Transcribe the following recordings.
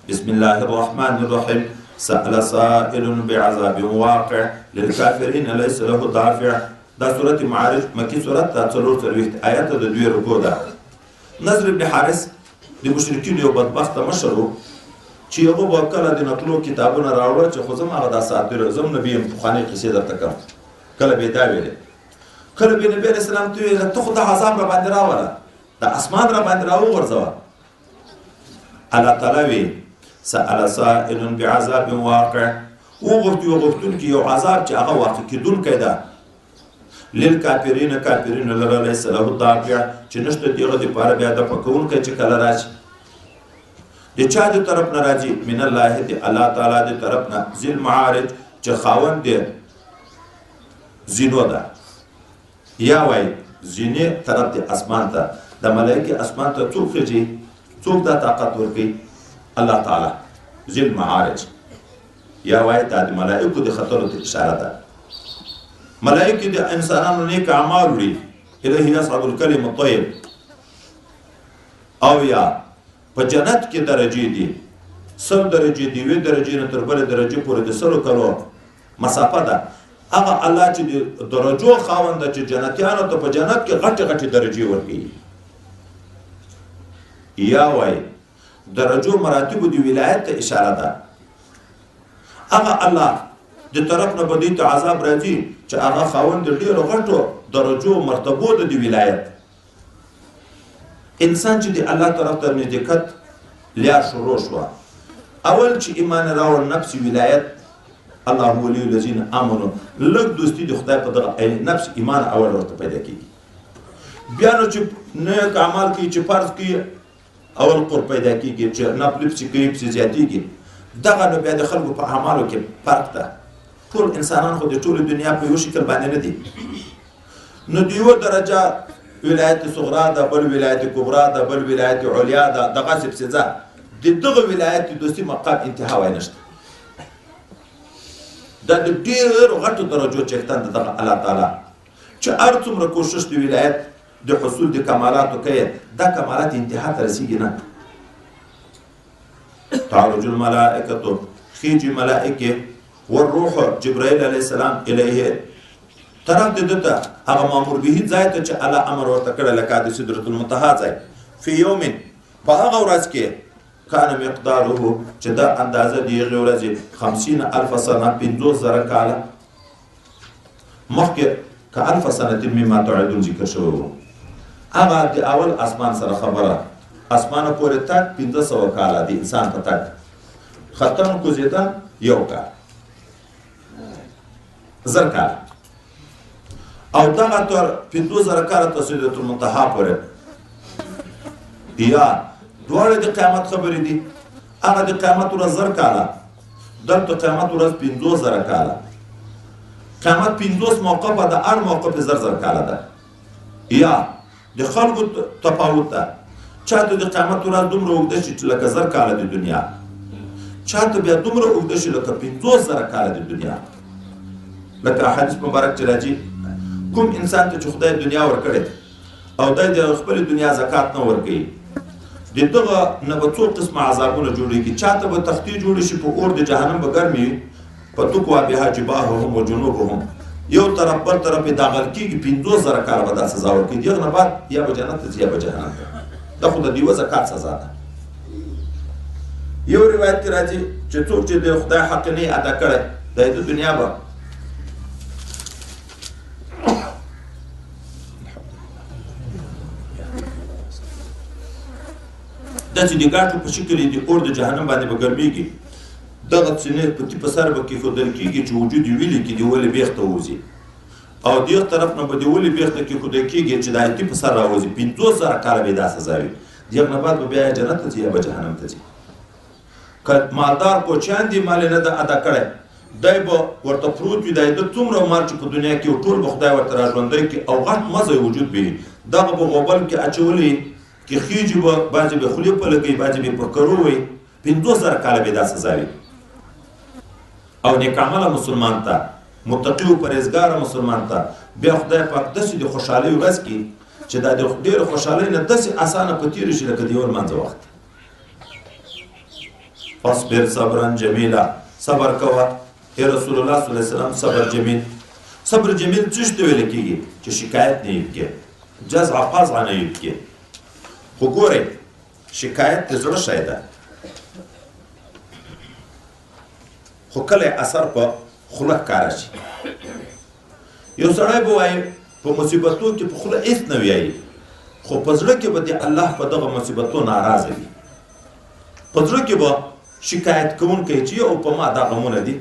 بسم الله الرحمن الرحيم سأل سائل بعذاب واقع للكافرين ليس له دافع. دا سورة معارج مکی سورت دا څلور څلوېښت آیات د 2 رکوع ده. نضر ابن حارث د مشرکینو یو بدبخته مشر و چې هغه به کله د نقلو کتابونه راوړه چې خو زما هغه دا ساتلو زم نبي یم پخوانۍ قصې درته کوم. کله به یې دا ویلې، کله به نبي علیه السلام ته ویل ته خو دا عذاب را باندې راوله، دا اسمان را باندې راوغورځوه. الله تعالی وی سأل سائل بعذاب واقع، وغوښتي وغوښتونکي یو عذاب چې هغه واقع کېدونکی ده. للکافرین کافرین لره لیس له دافع، چې نشته د هغه دپاره بیا دفع کوونکی چې کله راشي. د چا د طرف نه راځي؟ من الله د الله تعالی د طرف نه. ذی المعارج چې خاوند دی زینو ده، یا وایي زینې طرف دی اسمان ته. د ملایکې اسمان ته څوک خېږي؟ څوک دا طاقت ورکوي؟ الله تعالی. ذی المعارج یا وایي دا د ملایکو د خطرو ته اشاره ده. ملائکه د انسانانو نیک اعمال وړي، الیه یصعد الکلم الطیب. او یا په جنت کې درجې دي، 100 درجې دي، 2 درجې نه تر بلې درجې پورې د 100 کلو مسافه ده. هغه الله چې د درجو خاوند ده چې جنتیانو ته په جنت کې غټې غټې درجې ورکوي. یا وایي درجو مراتبو د ولایت ته اشاره ده. هغه الله د طرف نه بدی ته عذاب راځي چې هغه خاوند د ډېرو غټو درجو مرتبو د ولایت. انسان چې د الله طرف ته نزدېکت لیا شروع شوه، اول چې ایمان راوړ نفس ولایت، الله ولي الذین آمنو، لږ دوستي د خدای په دغه نفس ایمان اول ورته پیدا کېږي. بیا نو چې نیک اعمال کوي، چې فرض کوي، اول قرب پیدا کېږي، چې نفل پسې کوي پسې زیاتېږي. دغه نو بیا د خلکو په اعمالو کې فرق ده. ټول انسانان خو د ټولې دنیا په یو شکل باندې نه دي. نو د یوه درجه ولایت صغرا ده، بل ولایت کبرا ده، بل ولایت علیا ده، دغسې پسې ځه. د دغه ولایت د دوستي مقام انتها وای نشته. دا د ډېرو غټو درجو څښتن ده دغه الله تعالی چې هر څومره کوشش د ولایت د حصول د کمالاتو کوي، دا کمالات انتها ته رسېږي نه. تعرج الملائکة، خیجي ملائکې، والروح جبرائیل علیه السلام الیه، طرف د ده ته هغه مامور به ځای ته چې الله امر ورته کړی، لکه د سدرة المنتهی ځای. فی یوم، په هغه ورځ کې کان مقداره چې دا اندازه د هغې ورځې 50,000 سنه، 50,000 کاله. مخکې که 1000 سنة مما تعدون ذکر شوی و. هغه د اول اسمان سره خبره، اسمانه پورې تګ 1500 کاله د انسان په تګ، ختم کوزیدن 1 کال، 1000 کاله. او دغه طور 50,000 کاله ته سدرة المنتهی پورې. یا دواړه د قیامت خبرې دي. هغه د قیامت ورځ 1000 کاله، دلته قیامت ورځ 50,000 کاله. قیامت 50 موقفه ده، هر موقف 1000 کاله ده. یا د خلکو تفاوت ده، چاته د قیامت ورځ دومره اوږده شي چې لکه 1000 کاله د دنیا، چاته بیا دومره اوږده شي لکه 50,000 کاله د دنیا. لکه حدیث مبارک چې راځي، کوم انسان ته چې خدای دنیا ورکړې او دی د خپلې دنیا زکات نه ورکوي، د دغه نه به څو قسمه عذابونه جوړېږي. چاته به تختې جوړې شي، په اور د جهنم به ګرمې وي، فتکوا بها جباههم و جنوبهم، یو طرف بل طرف یې داغل کېږي، 50,000 کاله به دا سزا ورکوي. د هغه نه بعد یا به جنت ته ځي یا به جهنم ته. دا خو د دیوه زکات سزا ده. یو روایت کې راځي چې څوک چې د خدای حق نه ادا کړی، د دنیا به داسې د ګاټو په شکل یې د اور د جهنم باندې به ګرمېږي. دغه څینې په تي په سر به کېښودل کېږي چې وجود یې ویلې کې د ولې بیخ ته وځي، او دغه طرف نه به د ولې بیخ ته کېښودل کېږي چې دا تي په سر راوځي. 50,000 کاله به یې دا سزا وي. دغه نه بعد به بیا یا جنت ته ځي یا به جهنم ته ځي. که مالدار کوچیان دي مال یې نه ده ادا کړی، دی به ورته پروت وي، دی د څومره مال چې په دنیا کې ټول به خدای ورته راژوندی کړي او غټ مزه وجود به وي. دغه به غوبل کې اچولی کې خېجي به، بعضې به خولې په لګوي، بعضې به په کرو وي. 50,000 کاله به دا سزا وي. او نیکعمله مسلمان ته، متقي و پرهیزګاره مسلمان ته بیا خدای پاک داسې د خوشحالۍ ورځ کې چې دا د ډېرې خوشحالۍ نه داسې اسانه په تېرې شي لکه د یو لمانځه وخت. فاصبر صبرا جمیلا صبر کوه ای رسول الله صلی الله علیه وسلم صبر جمیل صبر جمیل څه ته ویل کېږي چې شکایت نه وکړي جزع قزع نه وکړي خو ګورئ شکایت د زړه شی ده خو کله اثر په خوله ښکاره شي یو سړی به وایي په مصیبتو کې په خوله هېڅ نه وایي خو په زړه کې به د الله په دغه مصیبتو ناراضه وي په زړه کې به شکایت کوونکی چې یو په ما دا غمونه دي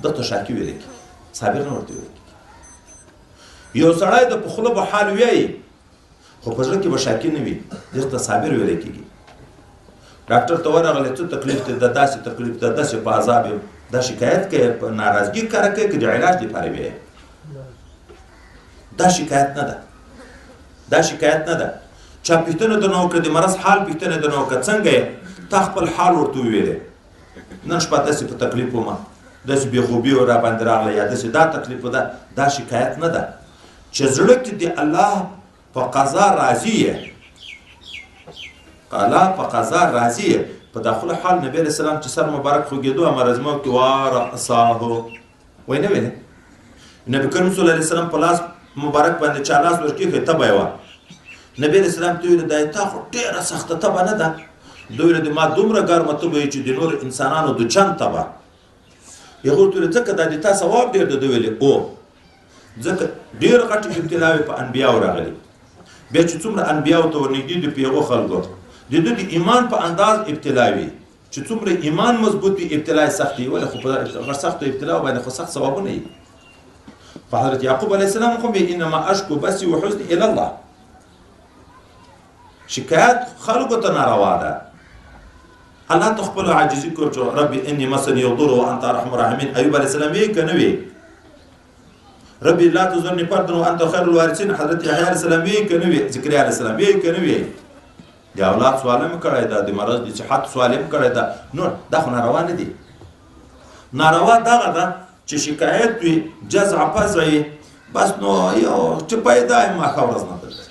دته شاکي ویلی کېږي صابر نه ورته ویلی کېږي یو سړی د په خوله به حال وایي خو په زړه کې به شاکي نه وي دغه ته صابر ویلی کېږي ډاکټر ته ورغلی څه تکلیف دی د داسې تکلیف د داسې په عذاب یم دا شکایت کوي په ناراضګي ښکاره کوي که د علاج دپاره وایي دا شکایت نه ده دا شکایت نه ده چا پوښتنه درنه وکړه د مرض حال پوښتنه درنه وکړه څنګه یې تا خپل حال ورته وویلی نن شپه داسې په تکلیف ومه داسې بېخوبي را باندې راغله یا داسې دا تکلیف ده دا شکایت نه ده چې زړه کې د الله په قضا راضي یې الله په قضا راضي یې په داخله حال نبی علیه السلام چې سر مبارک خوږېدو امرزمو کې ورأساه وایي نه ویلې نبي کریم صلی الله علیه وسلم په لاس مبارک باندې چا لاس ورکېښی تبه یې وه نبی علیه السلام ته ویلې دا تا خو ډېره سخته تبه نه ده دوی ویلې ما دومره ګرمه تبه وي چې د نورو انسانانو د چند تبه هغوی ورته ویلې ځکه دا د تا ثواب ډېر ده دوی ویلې او ځکه ډېر غټې ابتلاوې په انبیاو راغلي بیا چې څومره انبیاو ته ورنږدې دي په هغو خلکو د دوی د ایمان په انداز ابتلا وي چې څومره ایمان مضبوط وي ابتلا یې سخت وي ولې خو په سختو ابتلاو باندې خو سخت ثوابونه وي فحضرت یعقوب علیه السلام خو به انما اشکو بثي وحزني الی الله شکایت خلکو ته ناروا ده الله ته خپله عاجزي کړ چې ربي اني مسني الضر وانت ارحم الراحمین ایوب علیه السلام ویې که نه ویې ربي لا تذرني فردا وانت خير الوارثين حضرت یحیی علیه السلام ویې که نه ویې زکریا علیه السلام ویې که نه ویې د اولاد سوال هم کړی ده د مرض د صحت سوال هم کړی ده نو دا خو ناروا نه دي ناروا دغه ده چې شکایت وي جزع پزع وي بس نو یو چې پیدا یې ماښه ورځ نه درلري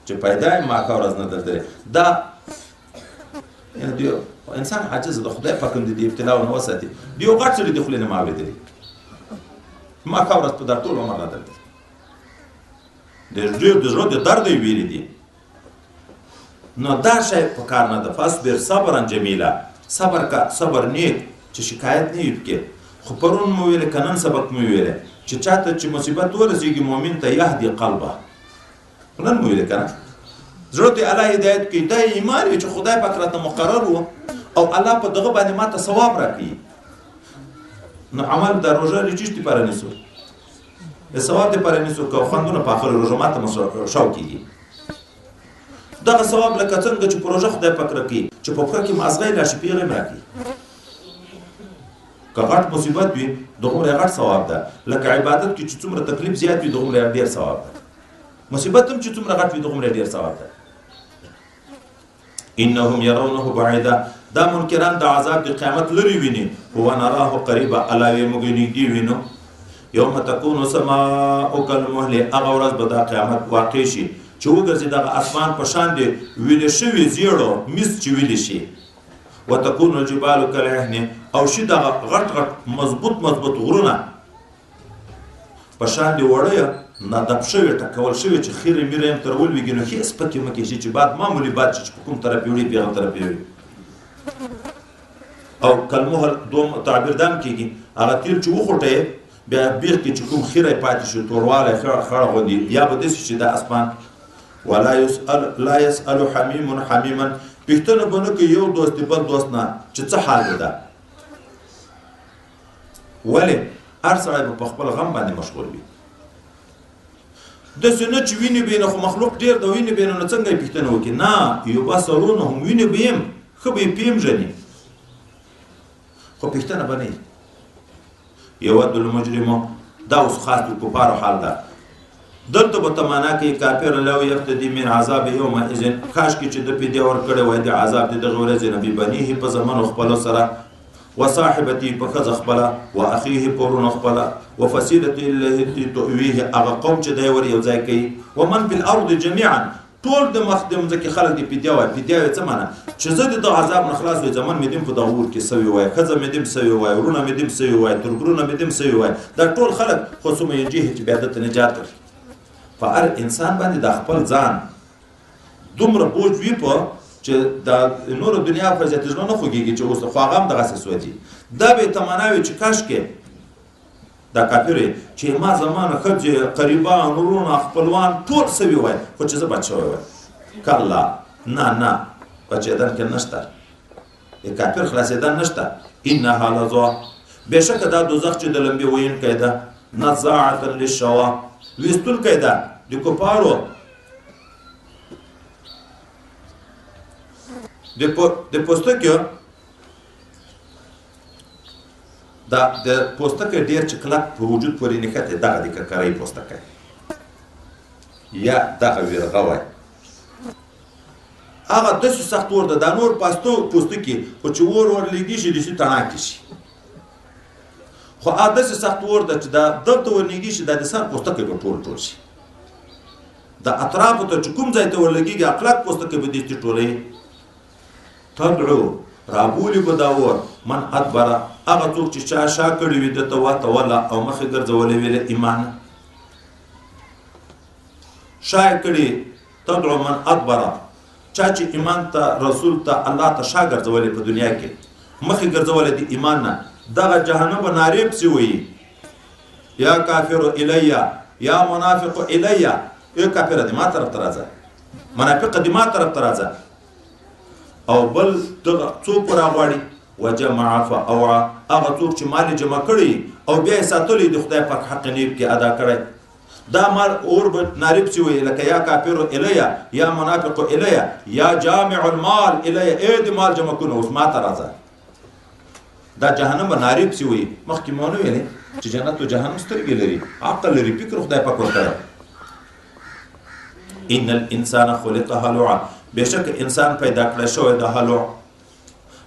چې پیدا یې ماښه ورځ نه درلري دا انسان عاجز ده خدای پاک هم د دې ابتلاو نه وساتي د یو غټ سړي د خولې نه ما اورېدلي ماښه ورځ په دا ټول عمر نه درلري د زړه د درد یې ویلي دي نو دا شی په کار نه ده فاصبر صبرا جمیلا صبر کا صبر نیک چې شکایت نه وکړي خو پرون مو ویلې که نن سبق مو ویلې چې چاته چې مصیبت ورسېږي مؤمن ته یهدي قلبه نن مو ویلې که نه زړه ته الله هدایت کوي دا ایمان وي چې خدای پاک راته مقرر و او الله په دغه باندې ماته ثواب راکوي نو عمل د روژه د چیش دپاره نیسو د ثواب دپاره نیسو که خوندونه په آخر روژه ماته شوق کېږي دغه ثواب لکه څنګه چې په روژه خدای پاک راکوي چې په پښه کې مازغی راشي پیغله هم راکوي که غټ مصیبت وي دغومره غټ ثواب ده لکه عبادت کې چې څومره تکلیف زیات وي دغومره ډېر ثواب ده مصیبت هم چې څومره غټ وي دغومره ډېر ثواب ده انهم يرونه بعیدا دا منکران د عذاب د قیامت لرې ویني هو نراه قریبا الله یې موږ نږدې وینو یوم تکون السماء کالمهل هغه ورځ به دا قیامت واقع شي چې وګرځي دغه اسمان په شان دی ویلې شوي زیړو مس چې ویلې شي وتكون الجبال كالعهن او شي دغه غټ غټ مضبوط غرونه په شان دی وړه نه دب شوي ټکول شوي چې خیرې میرې هم تر ولوېږي نو هېڅ پکې مه کېږي چې باد معمولي باد چې په کوم طرف یې وړي په هغه طرف یې وړي او کالمهل دوم تعبیر دا هم کېږي هغه تیل چې وخوټه بیا بیخ کې چې کوم خیره پاتې شو توروالی خړه غوندي یا به داسې چې دا اسمان ولا لا يسأل حمیم حمیما پوښتنه به نه کوي یو دوست د بل دوست نه چې څه حال ده ولې هر سړی به په خپل غم باندې مشغول وي داسې نه چې وینې به یې نه خو مخلوق ډېر د وینې به یې نه څنګه یې پوښتنه وکړي نه یبصرونهم وینې به یم ښه به یې پیژني خو پوښتنه به نه یود المجرم دا اوس خاص د کفارو حال ده دلته به تمانا کوي کافر لو یفتدي من عذاب یومئذ کاش کې چې د فدیه ورکړی وای د عذاب د دغه ورځې نه ببنیه په زمنو خپلو سره وصاحبته په ښځه خپله واخیه په ورونو خپله وفصیلته التي تؤویه هغه قوم چې دی ور یو ځای کوي ومن فی الارض جمیعا ټول د مخ د مځکې خلک د فدیه وایي. فدیه وایي څه معنی؟ چې زه د دغه عذاب نه خلاص وای، زمان مې دیم په دغه اور کې سوي وای، ښځه مې دیم سوي وای، وروڼه مې دیم سوي وای، تربرونه مې دیم سوي وای. دا ټول خلک خو ثم ینجیه چې بیا دته نجات ورکړي. په هر انسان باندې د خپل ځان دومره بوج وي په چې د نورو دنیا په ذات ژوند نه خوږیږي چې اوس خو هغه هم دغسې سوځي. دا به تمنا وي چې کاشکې دا کافر چې ما زمانه ښځې قریبان وروڼه خپلوان ټول سوي وای خو چې زه بچ شوی وای. کله نه بچېدن کې نشته، د کافر خلاصېدن نشته. انها لظا، بېشکه دا دوزخ چې د لمبې ویونکی ده، نزاعة للشوا، ویستونکی ده د کفارو د پوستکیو د پوستکی ډېر چې کلک په وجود پورې نښتې دغه د ککرۍ پوستکی یا دغه ویرغه وای. هغه داسې سخت اور ده، دا نور پوستکي خو چې اور ورلېږي شي داسې تڼاکې شي، خو هغه داسې سخت اور ده چې دا دلته ورلېږي شي دا د سر پوستکی به ټول شي. د اطرافو ته چې کوم ځای ته ورلګېږي کلک پوستکی به داسې ټولوي. تدعو رابولي به دا اور من ادبره، هغه څوک چې چا شا کړي وي ده ته وتوله او مخې ګرځولی وي له ایمان شا یې کړي. تدعو من ادبره، چا چې ایمان ته رسول ته الله ته شا ګرځولی په دنیا کې مخې ګرځولی د ایمان نه، دغه جهنم به نارې پسې وایي یا کافرو الیا یا منافقو الیا. ای کافره د ما طرف ته راځه، منافقه د ما طرف ته راځه. او بل دغه څوک راغواړي وجمع فاوعى، هغه څوک چې مال جمع کړي او بیا یې ساتلی د خدای پاک حق نیب کې ادا کړی. دا مال اور به نارې پسې وایي لکه یا کافرو الیا یا منافقو الیا یا جامع المال الیا، ای د مال جمع کونه اوس ما ته راځه. دا جهنم به نارې پسې وایي. مخکې مو ونه ویلې چې جنت و جهنم سترګې لري، عقل لري، فکر خدای پاک ورکړی. ان الانسان خلق هلوعا، بېشکه انسان پیدا کړی شوی د هلوع.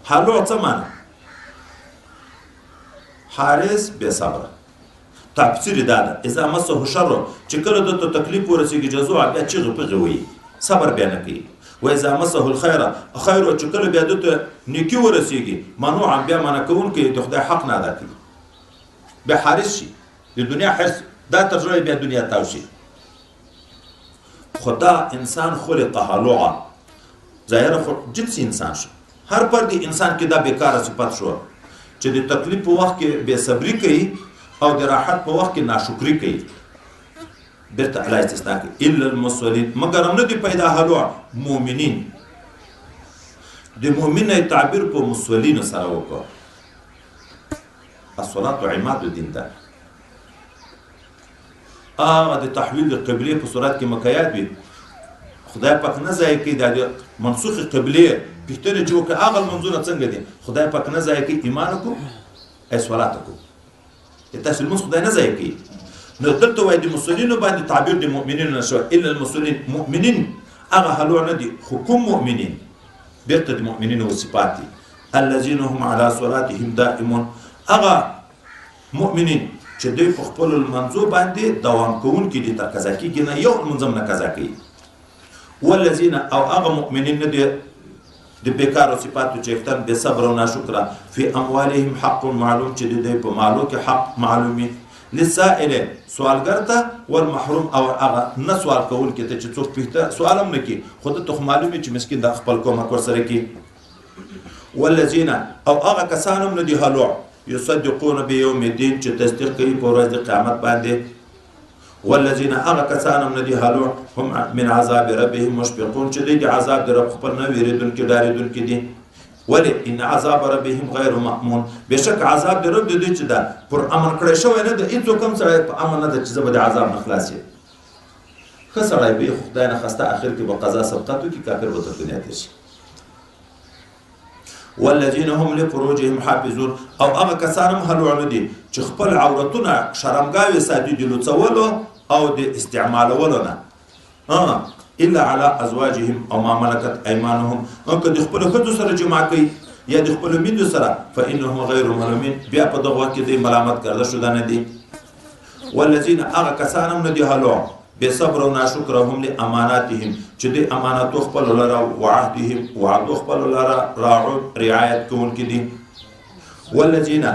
هلوع څه معنی؟ حارس بې صبره. تفسیر دا ده اذا مسه شر، چې کله دته تکلیف ورسېږي جزوع بیا چغې پغې وایي، صبر بیا نه کوي. و اذا مسه الخیر، خیر چې کله بیا دته نیکي ورسېږي منوعا بیا منع کوونکی د خدای حق نه ادا کوي، بیا حارس شي د دنیا حرص، دا تجربه بیا دنیا تاو شي. خدا انسان خلق هلوعا، ظاهره خو جنسي انسان شو. هر پردي انسان کې دا بیکاره صفت شو چې د تکلیف په وخت کې بې صبري کوي او د راحت په وخت کې ناشکري کوي. بیرته الله استثناء کوي الا المصلين، مګر هم نه دي پیدا هلوع مؤمنین. د مؤمن تعبیر په مصلین سره وکړه. الصلاة عماد الدین ده. هغه د تحویل د قبلې په صورت کې مکیات وي، خدای پاک نه ضایع کوي. دا د منسوخ قبلې پوښتنه چې وکړه هغه لمونځونه څنګه دي، خدای پاک نه ضایع کوي. ایمان وکړو ای صلات وکړو، تاسو لمونځ خدای نه ضایع کوي. نو دلته وایي د مسلمانینو باندې تعبیر د مؤمنینو نه شو. الا المسلمین، مؤمنین هغه هلوع نه دي، خو کوم مؤمنین؟ بیرته د مؤمنینو صفات دي الذین هم علی صلاتهم دائمون، هغه مؤمنین چې دوی په خپلو لمانځو باندې دوام کوونکي دي، تر قضا کېږي نه، یو لمونځ هم نه قضا کوي. والذین، او هغه مؤمنین نه دي د بیکارو صفاتو چې اختن بې صبر او ناشکره. فی اموالهم حق معلوم، چې د دوی په مالو کې حق معلومي. للسائل، سوالګر ته، والمحروم، او هغه نه سوال کوونکي ته چې څوک پوښتنه سوال هم نه کوي، خو دته خو معلوم وي چې مسکین د خپل کومک ورسره کوي. والذین، او هغه کسان هم نه دي هلوع یصدقون بیوم الدین، چې تصدیق کوي په ورځ د قیامت باندې. والذین، هغه کسان هم نه دي هلوع هم من عذاب ربهم مشفقون، چې دوی د عذاب د رب خپل نه ویرېدونکي ډارېدونکي دي. ولې ان عذاب ربهم غیر مأمون، بېشک عذاب د رب د دوی چې ده پر امن کړی شوی نه ده. هېڅوک هم سړی په امن نه ده چې زه به د عذاب نه خلاص یم. ښه سړی به خو خدای نه خسته اخر کې به قضا سبقت وکړي، کافر به تر دنیا تېر شي. والذین هم لفروجهم حافظون، او هغه کسان هم هلوع نه دي چې خپل عورتونه شرمګاوې ساتي د لوڅولو او د استعمالولو نه. الا على ازواجهم، او ما ملکت ایمانهم، که د خپلو ښځو سره جماع کوي یا د خپلو میندو سره، فانهم غیر ملومین، بیا په دغه وخت کې دوی ملامت کرده شده نه دي. والذین، هغه کسان هم نه دي هلوع بې صبر او ناشکره هم لاماناتهم چې دوی امانتو خپلو لره وعهدهم وعدو خپلو لره راعون رعایت کوونکي دي والذین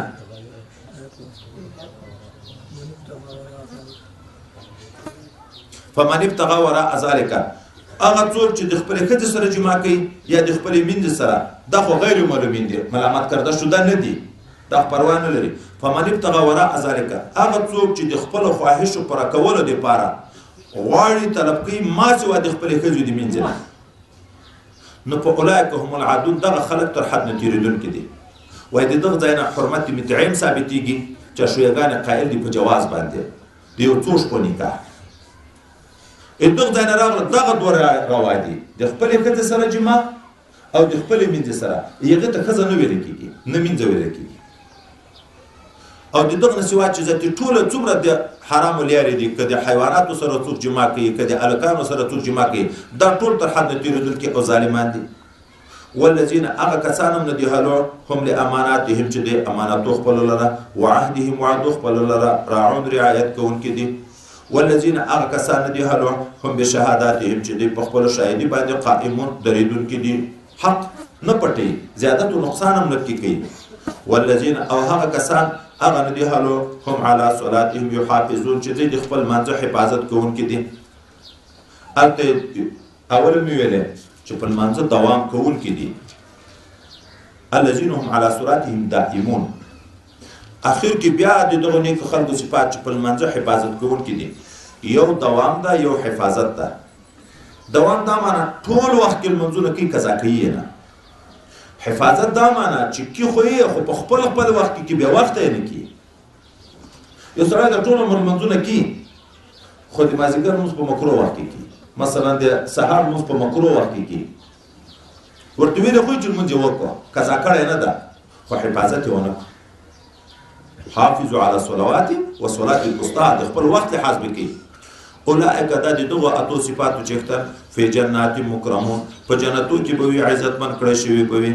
فمن ابتغى وراء ذلك هغه څوک چې د خپلې ښځې سره جماع کوي یا د خپلې میندې سره دا خو غیر معلومین دي ملامت کرده شده نه دي دا پروا نه لري فمن ابتغى وراء ذلك هغه څوک چې د خپلو خواهشو پوره کولو دپاره غواړي طلب کوي ما سوا د خپلې ښځې د مینځ نه نو په اولئک هم العادون دغه خلک تر حد نه تېرېدونکي دي وایي د دغه ځای نه حرمت متعین ثابتېږي چې شویګانې قایل دي په جواز باندې د یو څو شپو نکاح دغه ځای نه راغله دغه دوه روا دي د خپلې ښځې سره جماع او د خپلې مینځې سره هغې ته ښځه نه ویله کېږي نه مینځه ویله کېږي او د دغه نه سوا چې ذاتي ټوله څومره د حرامو لارې دي که د حیواناتو سره څوک جماع کوي که د هلکانو سره څوک جماع کوي دا ټول تر حد نه تېرېدونکي او ظالمان دي والذین هغه کسان هم نه دي هلوع هم لاماناتهم چې د امانتو خپلو لره وعهدهم وعدو خپلو لره راعون رعایت کوونکي دي والذین هغه کسان نه دي هلوع هم بشهاداتهم چې دوی په خپلو شاهدي باندې قائمون درېدونکي دي حق نه پټوي زیادت و نقصان هم نه پکې کوي والذین او هغه کسان هغه نه دي هلوع هم علی صلاتهم یحافظون چې دوی د خپل منځه حفاظت کوونکي دي هلته اول مې ویلې چې په لمانځه دوام کوونکي دي الذین هم علی صلاتهم دائمون اخر کې بیا د دغو نیکو خلکو صفات چې په لمانځه حفاظت کوونکي دي یو دوام ده یو حفاظت ده دوام دا معنی ټول وخت کې لمونځونه کوي قضا کوي یې نه حفاظت دا معنی چې کې خو یې خو په خپل وخت کې بې وخته یې نه کوي یو سړی د ټول عمر لمونځونه کوي خو د مازدیګر لمونځ په مکروه وخت کې کوي مثلا د سهار لمونځ په مکروه وخت کې کوي ورته ویلې خو چې لمونځ یې وکړه قضا کړی نه ده خو حفاظت یې ونه کړه حافظوا على الصلوات والصلاة الوسطى د خپل وخت لحاظ وکړي اولئک دا د دغو اتو صفاتو چې فی جنات مکرمون په جنتو کې به وي عزتمن کړی شوي به وي